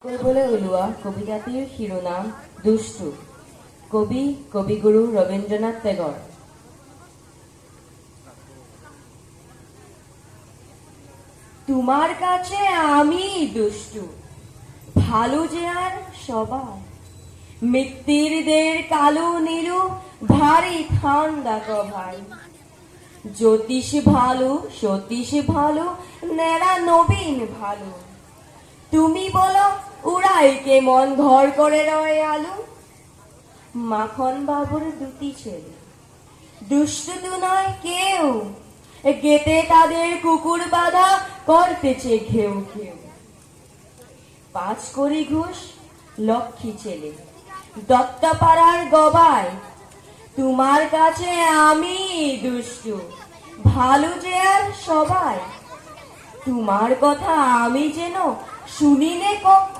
বলে উলুয়া কবিতাটির শিরোনাম দুষ্টু। কবি কবিগুরু রবীন্দ্রনাথ টেগর। তোমার কাছে আমি দুষ্টু, ভালো যে আর সবাই। মৃত্যুর দের কালো নীলু ভারী ঠান্ডা ভাই। জ্যোতিষ ভালো, সতীশ ভালো, নেড়া নবীন ভালো। তুমি বলো উড়াই কেমন ঘর করে রয় আলু। মাখন বাবুর দুটি ছেলে, দুষ্টু দু নয় কেউ। গেতে তাদের কুকুর বাঁধা করতেছে ঘেউ ঘেউ। 5 কড়ি ঘুষ লক্ষ্মী ছেলে, দত্তপাড়ার গবায়। তোমার কাছে আমি দুষ্টু, ভালো যে আর সবাই। তোমার কথা আমি যেন শুনিনে কক্ষ